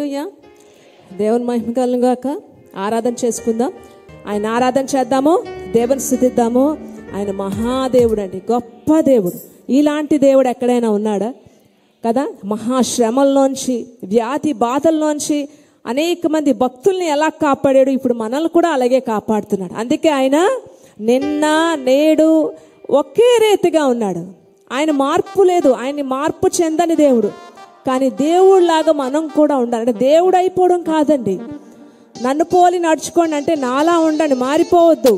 హల్లెలూయా. దేవుని మహిమ కలుగును గాక. ఆరాధన చేసుకుందాం. ఆయన ఆరాధన చేద్దాము, దేవుని స్తుతిద్దాము. ఆయన మహాదేవుడు అండి, గొప్ప దేవుడు. ఇలాంటి దేవుడు ఎక్కడైనా ఉన్నాడా కదా? మహాశ్రమల్లోంచి, వ్యాధి బాధల్లోంచి అనేక మంది భక్తుల్ని ఎలా కాపాడాడు, ఇప్పుడు మనల్ని కూడా అలాగే కాపాడుతున్నాడు. అందుకే ఆయన నిన్న నేడు ఒకే రీతిగా ఉన్నాడు. ఆయన మార్పు లేదు, ఆయన్ని మార్పు చెందని దేవుడు. కానీ దేవుడిలాగా మనం కూడా ఉండాలి. అంటే దేవుడు అయిపోవడం కాదండి. నన్ను పోలి నడుచుకోండి అంటే నాలా ఉండండి, మారిపోవద్దు.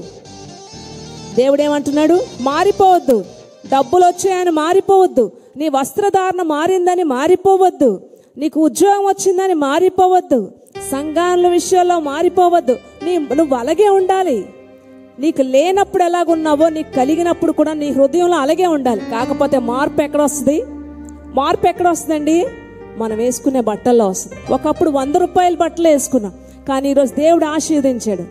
దేవుడు ఏమంటున్నాడు? మారిపోవద్దు. డబ్బులు వచ్చాయని మారిపోవద్దు. నీ వస్త్రధారణ మారిందని మారిపోవద్దు. నీకు ఉద్యోగం వచ్చిందని మారిపోవద్దు. సంఘాల విషయాల్లో మారిపోవద్దు. నువ్వు అలాగే ఉండాలి. నీకు లేనప్పుడు ఎలాగున్నావో నీకు కలిగినప్పుడు కూడా నీ హృదయంలో అలాగే ఉండాలి. కాకపోతే మార్పు ఎక్కడ వస్తుంది? మార్పు ఎక్కడ వస్తుందండి? మనం వేసుకునే బట్టల్లో వస్తుంది. ఒకప్పుడు 100 రూపాయల బట్టలు వేసుకున్నాం, కానీ ఈరోజు దేవుడు ఆశీర్వదించాడు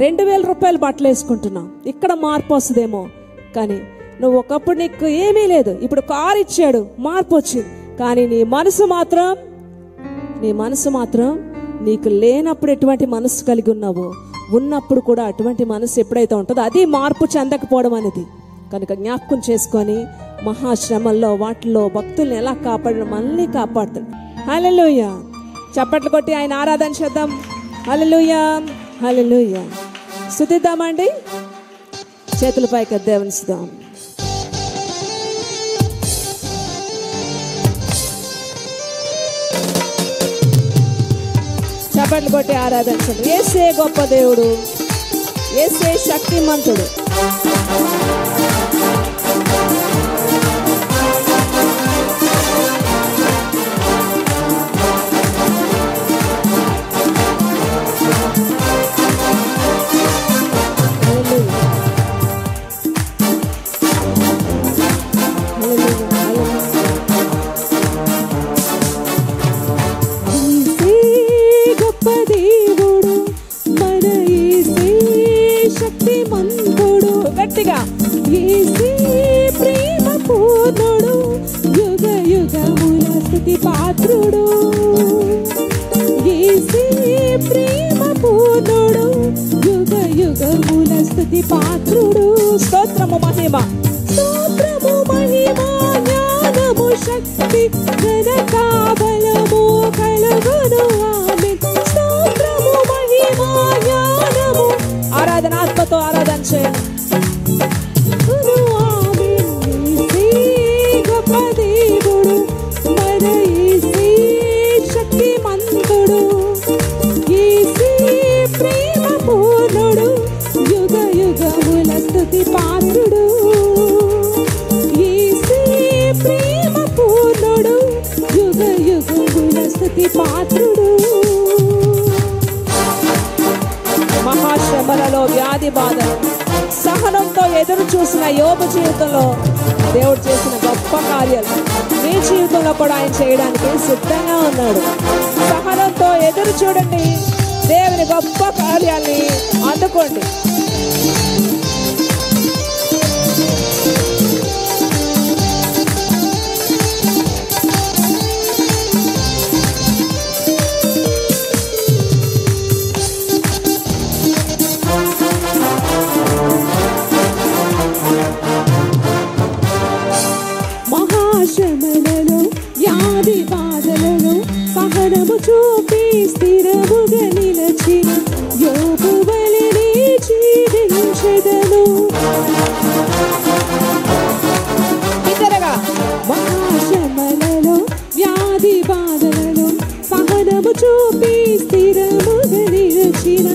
2000 రూపాయల బట్టలు వేసుకుంటున్నాం. ఇక్కడ మార్పు వస్తుందేమో. కానీ నువ్వు ఒకప్పుడు నీకు ఏమీ లేదు, ఇప్పుడు కారు ఇచ్చాడు, మార్పు వచ్చింది. కానీ నీ మనసు మాత్రం నీకు లేనప్పుడు ఎటువంటి మనసు కలిగి ఉన్నావో, ఉన్నప్పుడు కూడా అటువంటి మనసు ఎప్పుడైతే ఉంటుందో అది మార్పు చెందకపోవడం అనేది. కనుక జ్ఞాపకం చేసుకొని మహాశ్రమల్లో వాటిలో భక్తుల్ని ఎలా కాపాడడం, మనల్ని కాపాడుతాడు. హల్లెలూయా. చప్పట్లు కొట్టి ఆయన ఆరాధన చేద్దాం. హల్లెలూయా, హల్లెలూయా. స్తుతిద్దామండి. చేతుల పైకి దేవునిస్తాం. చప్పట్లు కొట్టి ఆరాధన చేద్దాం. యేసే గొప్ప దేవుడు, యేసే శక్తిమంతుడు. స్తోత్రము మహిమ, స్తోత్రము మహిమ, జ్ఞానము శక్తి, ఘనత బలము కలుగును. ఆమేన్. స్తోత్రము మహిమ జ్ఞానము. ఆరాధన ఆత్మతో ఆరాధన చేయండి. గొప్ప దేవుడు మన యేసే శక్తిమంతుడు, యేసే ప్రేమ పూర్ణుడు, యుగ యుగముల స్తుతి పాత్రుడు. యేసే ప్రేమ పూర్ణుడు, యుగ యుగముల స్తుతి పాత్రుడు. మహాశ్రమలలో, వ్యాధి బాధలు, సహనంతో ఎదురు చూసిన యోబు జీవితంలో దేవుడు చేసిన గొప్ప కార్యాలు మీ జీవితంలో కూడా ఆయన చేయడానికి సిద్ధంగా ఉన్నాడు. సహనంతో ఎదురు చూడండి, దేవుని గొప్ప కార్యాన్ని అందుకోండి. మహాశ్రమలలో, వ్యాధి బాధలలో సహనము చూపి స్థిరముగా నిలచిన యోబు వలెనే జీవించెదను. మహాశ్రమలలో, వ్యాధి బాధలలో సహనము చూపి స్థిరముగా నిలచిన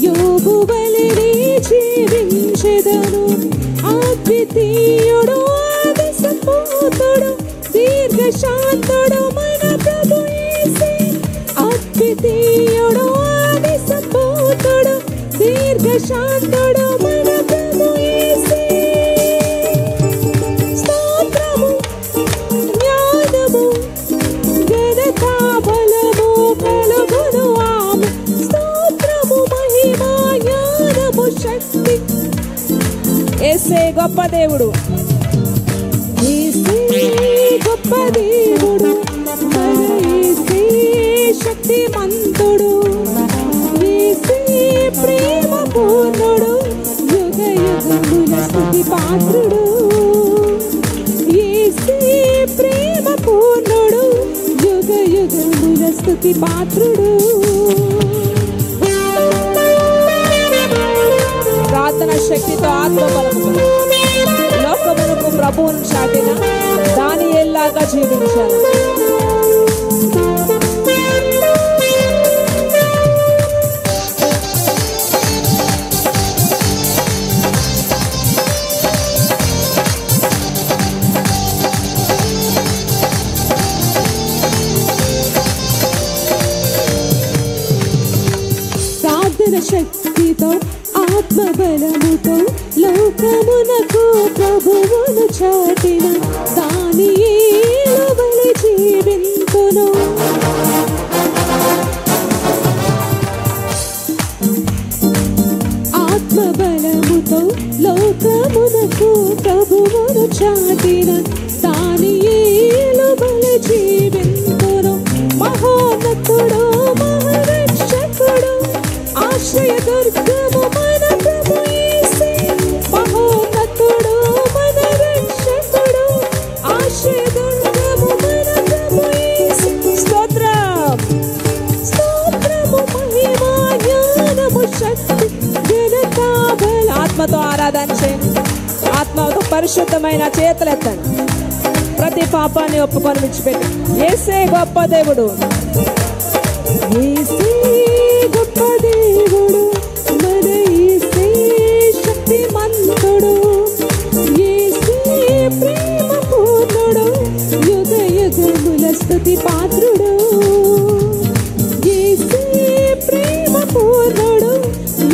యోబు వలెనే జీవించెదను. అద్వితీయుడు, సంపూతుడు, దీర్ఘశాంతుడు మన ప్రభు యేసే. అద్వితీయుడు, సంపూతుడు, దీర్ఘశాంతుడు మన ప్రభు యేసే. స్తోత్రము జ్ఞానము ఘనత బలము కలుగును. ఆమేన్. స్తోత్రము మహిమ జ్ఞానము శక్తి. యేసే గొప్ప దేవుడు, యేసే గొప్ప దేవుడు, మన యేసే స్తుతి పాత్రుడు. ప్రార్థన శక్తితో ఆత్మబలముతో లోకమునకు ప్రభువును చాటిన దానియేలులాగా జీవించాలి. ప్రార్థన శక్తితో ఆత్మబలముతో లోకమునకు ప్రభువును చాటిన దానియేలు వలె జీవింతును. ఆత్మబలముతో లోకమునకు ప్రభువును చాటిన దానియేలు వలె జీవింతును. మహోన్నతుడు మహారక్షకుడు ఆశ్రయదుర్గము మన ప్రభు యేసే. మహోన్నతుడు మన రక్షకుడు ఆశ్రయదుర్గము మన ప్రభు యేసే. స్తోత్రం స్తోత్రము మహిమ జ్ఞానము శక్తి ఘనత బల. ఆత్మతో ఆరాధన చేయండి. ఆత్మతో పరిశుద్ధమైన చేతులెత్తండి. ప్రతి పాపాన్ని ఒప్పుకొని విడిచిపెట్టి యేసే గొప్ప దేవుడు. యేసే గొప్ప దేవుడు మన యేసే శక్తిమంతుడు. యేసే ప్రేమ పూర్ణుడు యుగ యుగముల స్తుతి పాత్రుడు. యేసే ప్రేమ పూర్ణుడు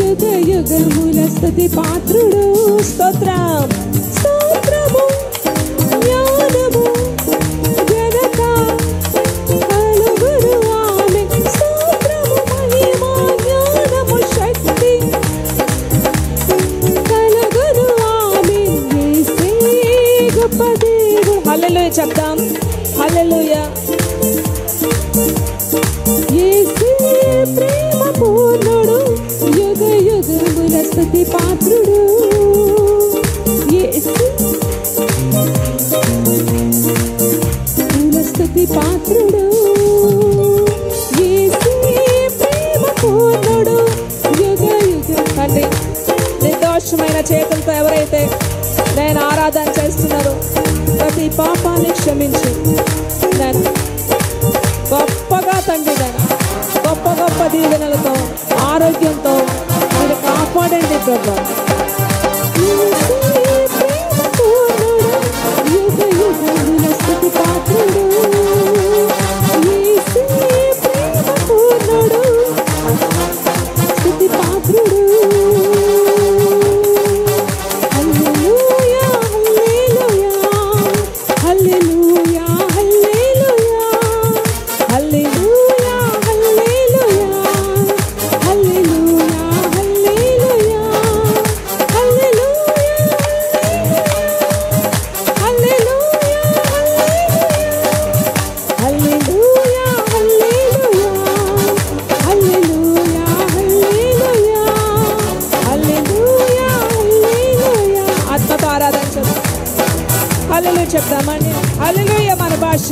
యుగ యుగముల స్తుతి పాత్రుడు. స్తోత్రం స్తోత్రము జ్ఞానము ఘనత కలుగును ఆమేన్. స్తోత్రము మహిమ జ్ఞానము శక్తి కలుగును ఆమేన్. యేసే గొప్ప దేవుడు. హల్లెలూయా చెప్తాం. హల్లెలూయా. యేసే ప్రేమ పూర్ణుడు యుగ యుగముల స్తుతి పాత్రుడు. యేసే స్తుతి పాత్రుడు. యేసే ప్రేమ పూర్ణుడు యుగ యుగ. తండ్రి నిర్దోషమైన చేతులతో ఎవరైతే నేను ఆరాధన చేస్తున్నారో ప్రతి పాపాన్ని క్షమించి నేను గొప్పగా తండ్రి నేను గొప్ప గొప్ప దీవెనలతో ఆరోగ్యంతో మీరు కాపాడండి ప్రభు. యేసే ప్రేమ పూర్ణుడు యుగ యుగముల స్తుతి పాత్రుడు. యేసే ప్రేమ పూర్ణుడు స్తుతి పాత్రుడు. హల్లెలూయా హల్లెలూయా హల్లెలూయా హల్లెలూయా హల్లెలూయా హల్లెలూయా హల్లెలూయా హల్లెలూయా ఆత్మతో ఆరాధన చేద్దాం. హల్లెలూయా చెప్దామండి. హల్లెలూయా మన భాష.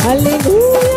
Hallelujah.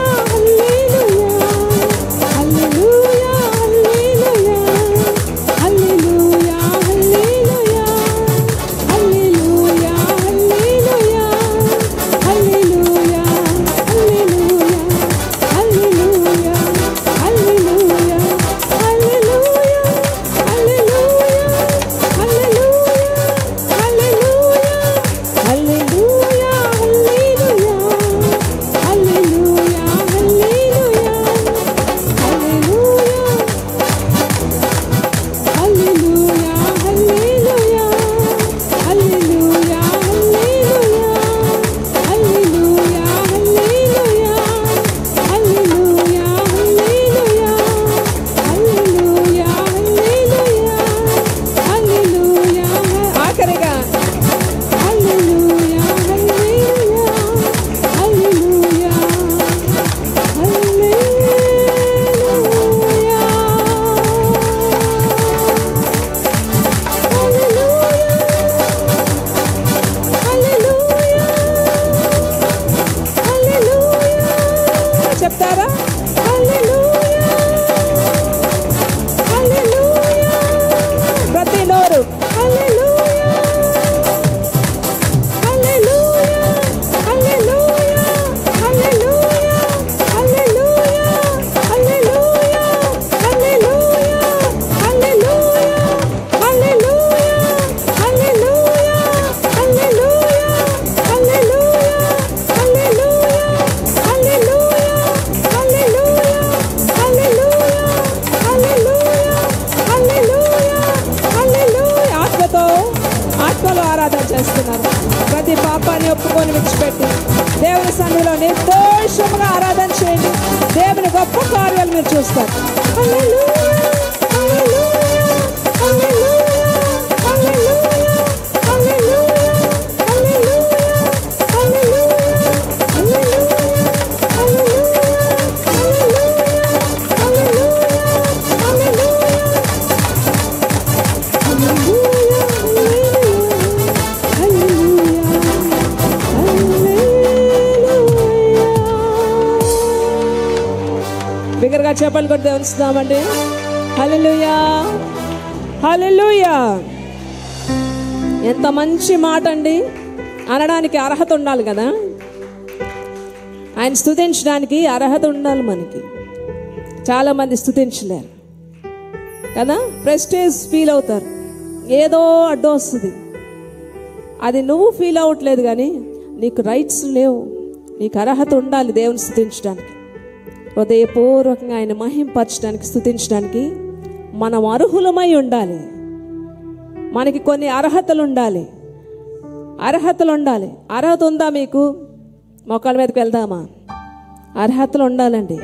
సన్నిధిలో నిర్దోషముగా ఆరాధన చేయండి. దేవుని గొప్ప కార్యాలు మీరు చూస్తారు. బిగ్గరగా చెప్పాలి కూడా దేవునిస్తామండి. హల్లెలూయా, హల్లెలూయా. ఎంత మంచి మాట అండి. అనడానికి అర్హత ఉండాలి కదా, ఆయన స్తుతించడానికి అర్హత ఉండాలి మనకి. చాలామంది స్తుతించలేరు కదా, ప్రెస్టేజ్ ఫీల్ అవుతారు, ఏదో అడ్డు వస్తుంది. అది నువ్వు ఫీల్ అవ్వట్లేదు కానీ నీకు రైట్స్ లేవు, నీకు అర్హత ఉండాలి దేవుని స్తుతించడానికి. హృదయపూర్వకంగా ఆయన మహింపరచడానికి, స్తుతించడానికి మనం అర్హులమై ఉండాలి. మనకి కొన్ని అర్హతలు ఉండాలి, అర్హతలు ఉండాలి. అర్హత ఉందా మీకు? మోకాళ్ళ మీదకి వెళ్దామా? అర్హతలు ఉండాలండి.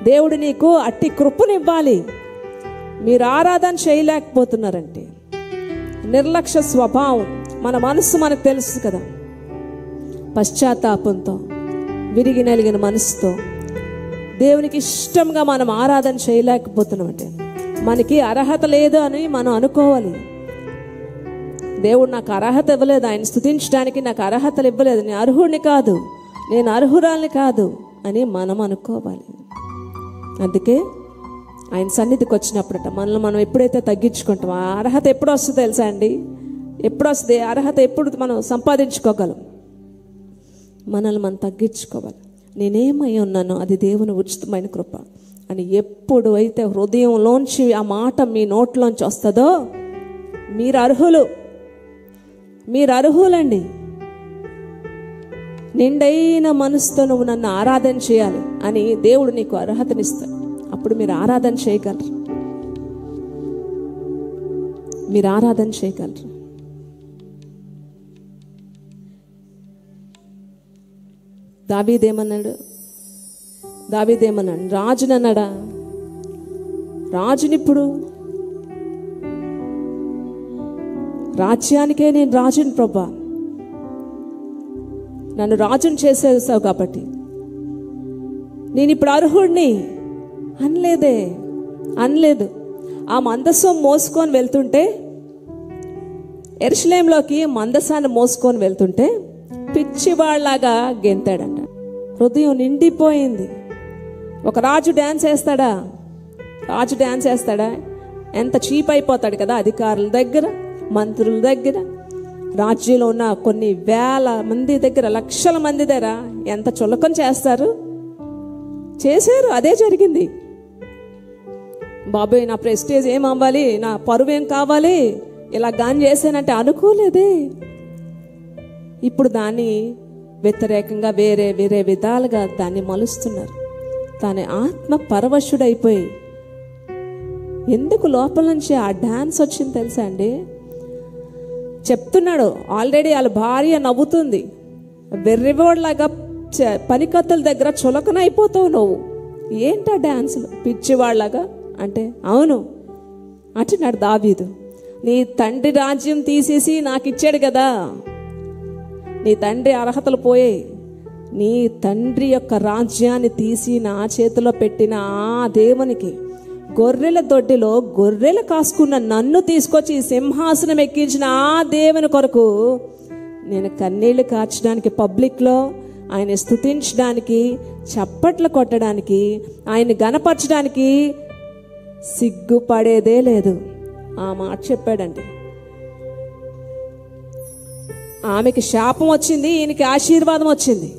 దేవుడు నీకు అట్టి కృపనివ్వాలి. మీరు ఆరాధన చేయలేకపోతున్నారంటే నిర్లక్ష్య స్వభావం, మన మనసు మనకు తెలుసు కదా, పశ్చాత్తాపంతో విరిగి నలిగిన మనసుతో దేవునికి ఇష్టంగా మనం ఆరాధన చేయలేకపోతున్నామంటే మనకి అర్హత లేదు అని మనం అనుకోవాలి. దేవుడు నాకు అర్హత ఇవ్వలేదు, ఆయన స్తుతించడానికి నాకు అర్హతలు ఇవ్వలేదు, నేను అర్హుడిని కాదు, నేను అర్హురాల్ని కాదు అని మనం అనుకోవాలి. అందుకే ఆయన సన్నిధికి వచ్చినప్పుడట మనల్ని మనం ఎప్పుడైతే తగ్గించుకుంటాం, ఆ అర్హత ఎప్పుడు వస్తుందో తెలుసా అండి? ఎప్పుడు వస్తుంది అర్హత? ఎప్పుడు మనం సంపాదించుకోగలం? మనల్ని మనం తగ్గించుకోవాలి. నేనేమై ఉన్నానో అది దేవుని ఉచితమైన కృప అని ఎప్పుడు అయితే హృదయంలోంచి ఆ మాట మీ నోట్లోంచి వస్తుందో మీరు అర్హులు, మీరు అర్హులండి. నిండైన మనసుతో నువ్వు నన్ను ఆరాధన చేయాలి అని దేవుడు నీకు అర్హతనిస్తాడు. అప్పుడు మీరు ఆరాధన చేయగలరు, మీరు ఆరాధన చేయగలరు. దావీదేమన్నాడు? రాజునన్నాడా? రాజునిప్పుడు రాజ్యానికే నేను రాజుని ప్రభా, నన్ను రాజుని చేసేసావు కాబట్టి నేను ఇప్పుడు అర్హుడిని అనలేదు. ఆ మందసం మోసుకొని వెళ్తుంటే, యెరూషలేములోకి మందసాన్ని మోసుకొని వెళ్తుంటే పిచ్చివాళ్లాగా గెంతాడంట. హృదయం నిండిపోయింది. ఒక రాజు డ్యాన్స్ వేస్తాడా? ఎంత చీప్ అయిపోతాడు కదా, అధికారుల దగ్గర, మంత్రుల దగ్గర, రాజ్యంలో ఉన్న కొన్ని వేల మంది దగ్గర, లక్షల మంది దగ్గర ఎంత చులకం చేశారు. అదే జరిగింది. బాబోయ్, నా ప్రెస్టేజ్ ఏం అవ్వాలి, నా పరువు ఏం కావాలి, ఇలా గాని చేశానంటే అనుకోలేదే. ఇప్పుడు దాన్ని వ్యతిరేకంగా వేరే విధాలుగా దాన్ని మలుస్తున్నారు. తాను ఆత్మ పరవశుడైపోయి, ఎందుకు లోపల నుంచి ఆ డాన్స్ వచ్చింది తెలుసా అండి? చెప్తున్నాడు ఆల్రెడీ. వాళ్ళ భార్య నవ్వుతుంది, వెర్రివాళ్ళలాగా పనికత్తుల దగ్గర చులకనైపోతావు నువ్వు, ఏంటా డాన్సులు పిచ్చివాళ్ళలాగా అంటే, అవును అంటున్నాడు దావీదు. నీ తండ్రి రాజ్యం తీసేసి నాకు ఇచ్చాడు కదా, నీ తండ్రి అర్హతలు పోయాయి, నీ తండ్రి యొక్క రాజ్యాన్ని తీసి నా చేతిలో పెట్టిన ఆ దేవునికి, గొర్రెల దొడ్డిలో గొర్రెలు కాసుకున్న నన్ను తీసుకొచ్చి సింహాసనం ఎక్కించిన ఆ దేవుని కొరకు నేను కన్నీళ్లు కార్చడానికి, పబ్లిక్లో ఆయన స్తుతించడానికి, చప్పట్లు కొట్టడానికి, ఆయన గణపరచడానికి సిగ్గుపడేదే లేదు. ఆ మాట చెప్పాడండి. ఆమెకి శాపం వచ్చింది, ఈయనకి ఆశీర్వాదం వచ్చింది.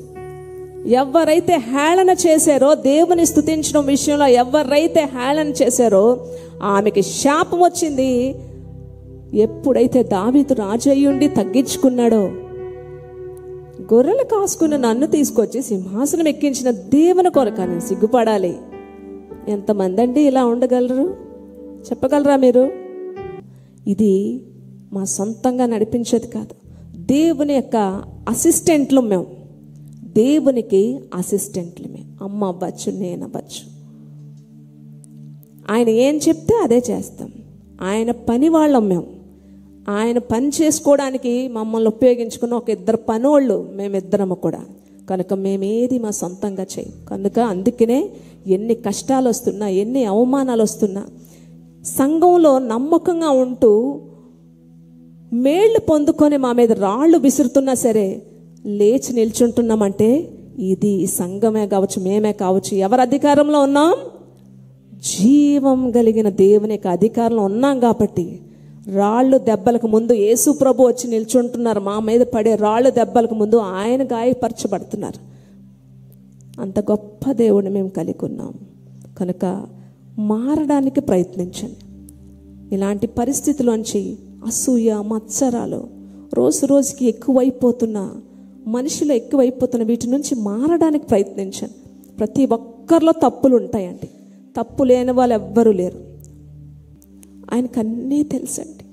ఎవరైతే హేళన చేశారో, దేవుని స్తుతించడం విషయంలో ఎవరైతే హేళన చేశారో ఆమెకి శాపం వచ్చింది. ఎప్పుడైతే దావీదు రాజు అయ్యుండి తగ్గించుకున్నాడో, గొర్రెలు కాసుకున్న నన్ను తీసుకొచ్చి సింహాసనం ఎక్కించిన దేవుని కొరకని సిగ్గుపడాలి. ఎంతమంది అండి ఇలా ఉండగలరు? చెప్పగలరా మీరు? ఇది మా సొంతంగా నడిపించేది కాదు, దేవుని యొక్క అసిస్టెంట్లు మేము. దేవునికి అసిస్టెంట్లమే. అమ్మ అవ్వచ్చు, నేను అవ్వచ్చు. ఆయన ఏం చెప్తే అదే చేస్తాం. ఆయన పని వాళ్ళం మేము. ఆయన పని చేసుకోవడానికి మమ్మల్ని ఉపయోగించుకున్న ఒక ఇద్దరు పనోళ్ళు మేమిద్దరము కూడా. కనుక మేమేది మా సొంతంగా చేయం. కనుక అందుకనే ఎన్ని కష్టాలు వస్తున్నా, ఎన్ని అవమానాలు వస్తున్నా, సంఘంలో నమ్మకంగా ఉంటూ మేళ్లు పొందుకొని మా మీద రాళ్ళు విసురుతున్నా సరే లేచి నిల్చుంటున్నామంటే ఇది సంఘమే కావచ్చు, మేమే కావచ్చు. ఎవరి అధికారంలో ఉన్నాం? జీవం కలిగిన దేవునికి అధికారంలో ఉన్నాం కాబట్టి రాళ్ళు దెబ్బలకు ముందు యేసు ప్రభు వచ్చి నిల్చుంటున్నారు. మా మీద పడే రాళ్ళు దెబ్బలకు ముందు ఆయన గాయపరచబడుతున్నారు. అంత గొప్ప దేవుడిని మేము కలిగి ఉన్నాం. కనుక మారడానికి ప్రయత్నించండి. ఇలాంటి పరిస్థితుల్లోంచి అసూయ, మత్సరాలు రోజు రోజుకి ఎక్కువైపోతున్న, మనిషిలో ఎక్కువైపోతున్న వీటి నుంచి మారడానికి ప్రయత్నించండి. ప్రతి ఒక్కరిలో తప్పులు ఉంటాయండి. తప్పు లేని వాళ్ళు ఎవ్వరూ లేరు. ఆయనకు అన్నీ తెలుసండి.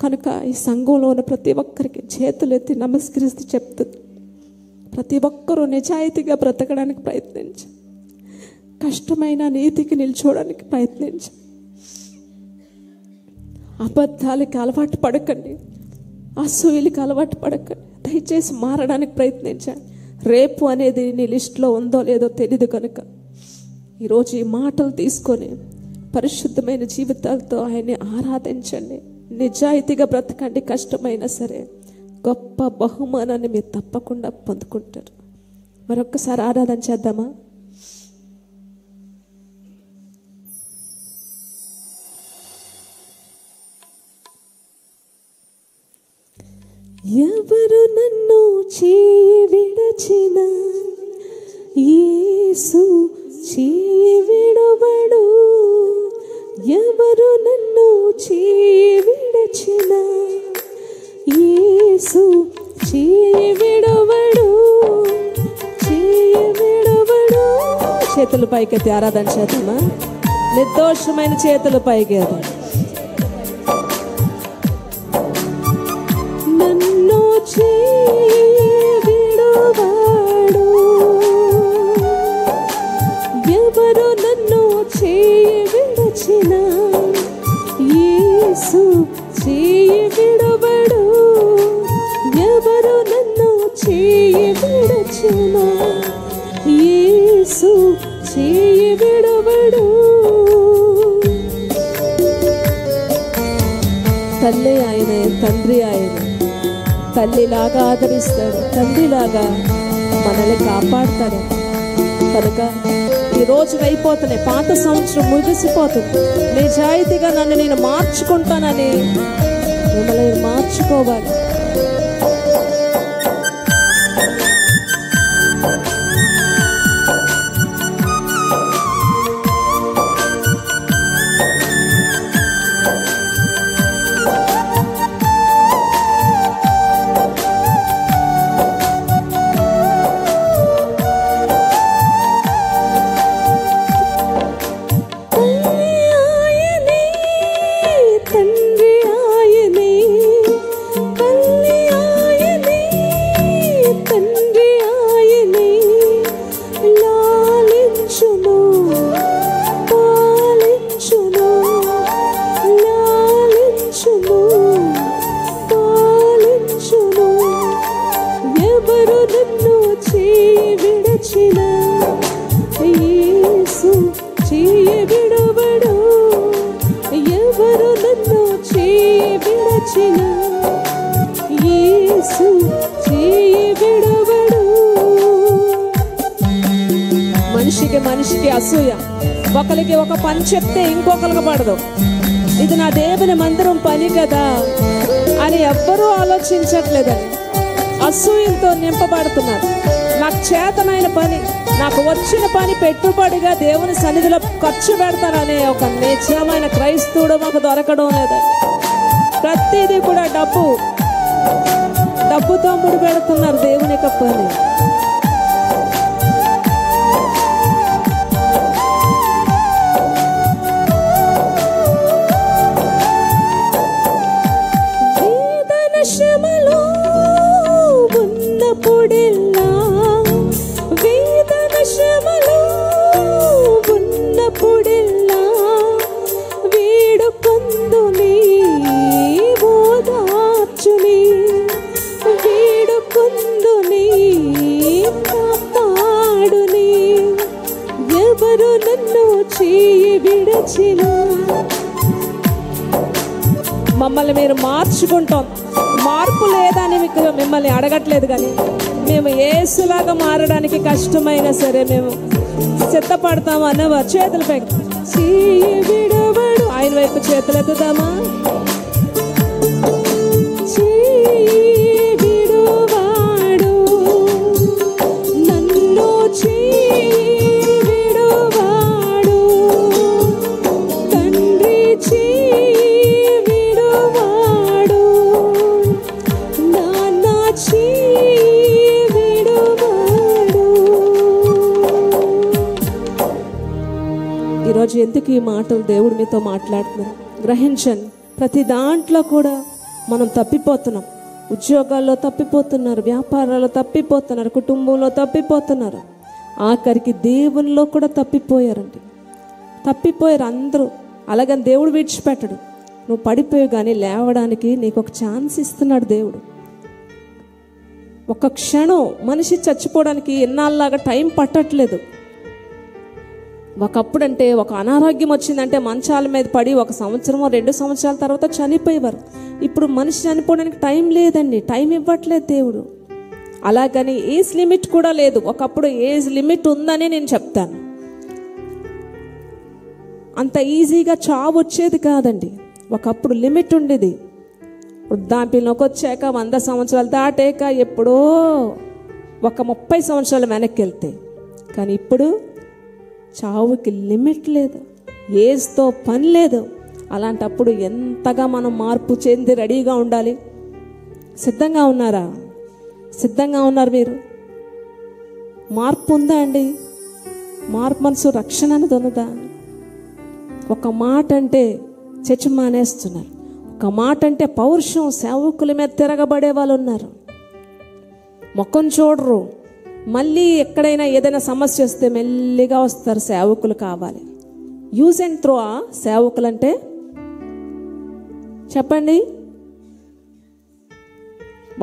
కనుక ఈ సంఘంలో ఉన్న ప్రతి ఒక్కరికి చేతులెత్తి నమస్కరిస్తూ చెప్తుంది, ప్రతి ఒక్కరూ నిజాయితీగా బ్రతకడానికి ప్రయత్నించండి. కష్టమైన నీతికి నిల్చోవడానికి ప్రయత్నించండి. అబద్ధాలకి అలవాటు పడకండి, అసూయలకి అలవాటు పడకండి. దయచేసి మారడానికి ప్రయత్నించండి. రేపు అనేది నీ లిస్టులో ఉందో లేదో తెలియదు. కనుక ఈరోజు ఈ మాటలు తీసుకొని పరిశుద్ధమైన జీవితాలతో ఆయన్ని ఆరాధించండి. నిజాయితీగా బ్రతకండి. కష్టమైనా సరే గొప్ప బహుమానాన్ని మీరు తప్పకుండా పొందుకుంటారు. మరొక్కసారి ఆరాధన చేద్దామా? ఎవరు నన్ను చేయి విడచిన యేసు చేయి విడవడు. ఎవరు నన్ను చేయి విడచిన యేసు చేయి విడవడు, చేయి విడవడు. చేతుల పైకెత్తి ఆరాధన చేద్దామా? నిర్దోషమైన చేతుల పైకెత్తి. నన్ను చేయి విడవడు, ఎవరు నన్ను చేయి విడచిన యేసు చేయి విడవడు. ఎవరు నన్ను చేయి విడచిన యేసు చేయి విడవడు. తల్లి ఆయనే, తండ్రి ఆయనే. తల్లిలాగా ఆదరిస్తాడు, తండ్రిలాగా మనల్ని కాపాడతాడు. కనుక ఈ రోజులు అయిపోతున్నాయి, పాత సంవత్సరం ముగిసిపోతుంది. నిజాయితీగా నన్ను నేను మార్చుకుంటానని మిమ్మల్ని మార్చుకోవాలి. మనిషికి అసూయ, ఒకరికి ఒక పని చెప్తే ఇంకొకరికి పడదు. ఇది నా దేవుని మందిరం పని కదా అని ఎవ్వరూ ఆలోచించట్లేదని అసూయలతో నింపబడుతున్నారు. నాకు చేతనైన పని, నాకు వచ్చిన పని పెట్టుబడిగా దేవుని సన్నిధిలో ఖర్చు పెడతాననే ఒక నిజమైన క్రైస్తవుడు మాకు దొరకడం లేదండి. ప్రతిదీ కూడా డబ్బుతో ముడిపెడుతున్నారు దేవుని యొక్క పని. విడచిన మమ్మల్ని మీరు మార్చుకుంటాం. మార్పు లేదని మీకు మిమ్మల్ని అడగట్లేదు, కానీ మేము యేసులాగా మారడానికి కష్టమైనా సరే మేము సిద్ధపడతాము అన్నవారు చేతులు పెట్టి చేయి విడవడు ఆయన వైపు చేతులు ఎత్తుదామా? చేయి విడువాడు నన్ను చేయి విడువాడు తండ్రి చేయి విడువాడు నాన్న చేయి విడువాడు. ఈరోజు ఎందుకు ఈ మాటలు దేవుడు మీతో మాట్లాడుతున్నారు గ్రహించండి. ప్రతి దాంట్లో కూడా మనం తప్పిపోతున్నాం. ఉద్యోగాల్లో తప్పిపోతున్నారు, వ్యాపారాల్లో తప్పిపోతున్నారు, కుటుంబంలో తప్పిపోతున్నారు, ఆఖరికి దేవునిలో కూడా తప్పిపోయారండి. తప్పిపోయారు అందరూ. అలాగని దేవుడు విడిచిపెట్టడు. నువ్వు పడిపోయావు కానీ లేవడానికి నీకు ఒక ఛాన్స్ ఇస్తున్నాడు దేవుడు. ఒక క్షణం మనిషి చచ్చిపోవడానికి ఎన్నాళ్ళలాగా టైం పట్టట్లేదు. ఒకప్పుడంటే ఒక అనారోగ్యం వచ్చిందంటే మంచాల మీద పడి 1 సంవత్సరమో 2 సంవత్సరాల తర్వాత చనిపోయేవారు. ఇప్పుడు మనిషి చనిపోవడానికి టైం లేదండి, టైం ఇవ్వట్లేదు దేవుడు. అలాగని ఏజ్ లిమిట్ కూడా లేదు. ఒకప్పుడు ఏజ్ లిమిట్ ఉందని నేను చెప్తాను. అంత ఈజీగా చావు వచ్చేది కాదండి. ఒకప్పుడు లిమిట్ ఉండేది. వృద్ధాప్యంలోకి వచ్చాక 100 సంవత్సరాలు దాటాక ఎప్పుడో ఒక 30 సంవత్సరాలు వెనక్కి వెళ్తే, కానీ ఇప్పుడు చావుకి లిమిట్ లేదు, ఏజ్తో పని లేదు. అలాంటప్పుడు ఎంతగా మనం మార్పు చెంది రెడీగా ఉండాలి. సిద్ధంగా ఉన్నారా? సిద్ధంగా ఉన్నారు మీరు? మార్పు ఉందా అండి? మార్పు మనసు రక్షణ అనేది ఉన్నదా? ఒక మాట అంటే చర్చ మానేస్తున్నారు. ఒక మాట అంటే పౌరుషం సేవకుల మీద తిరగబడే వాళ్ళు ఉన్నారు. ముఖం చూడరు. మళ్ళీ ఎక్కడైనా ఏదైనా సమస్య వస్తే మెల్లిగా వస్తారు. సేవకులు కావాలి. యూజ్ అండ్ త్రో సేవకులు అంటే చెప్పండి.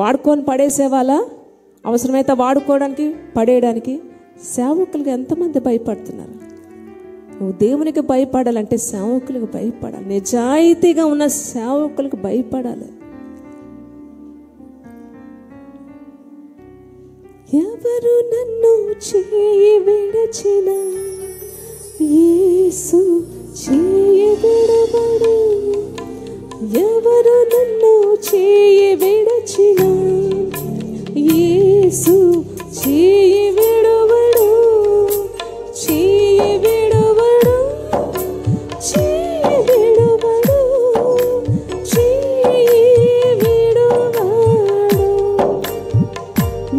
వాడుకొని పడేసేవాళ్ళ? అవసరమైతే వాడుకోవడానికి పడేయడానికి. సేవకులకు ఎంతమంది భయపడుతున్నారు? నువ్వు దేవునికి భయపడాలంటే సేవకులకు భయపడాలి. నిజాయితీగా ఉన్న సేవకులకు భయపడాలి. ఎవరు నన్ను చేయి విడచిన యేసు చేయి విడవడు. ఎవరు నన్ను చేయి విడచిన యేసు చేయి విడవడు. చేయి విడవడు, చేయి విడవడు, చేయి విడవడు.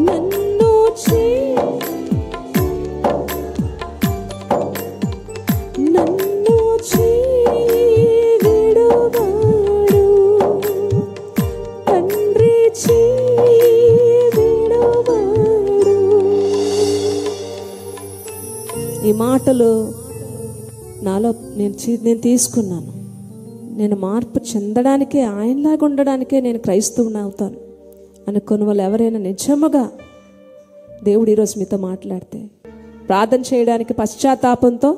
నన్ను చేయి విడవడు తండ్రి చేయి విడవడు. ఈ మాటలు నాలో నేను తీసుకున్నాను. నేను మార్పు చెందడానికే, ఆయనలాగా ఉండడానికే నేను క్రైస్తవుని అవుతాను అనుకున్న వాళ్ళు ఎవరైనా నిజముగా దేవుడు ఈరోజు మీతో మాట్లాడితే ప్రార్థన చేయడానికి పశ్చాత్తాపంతో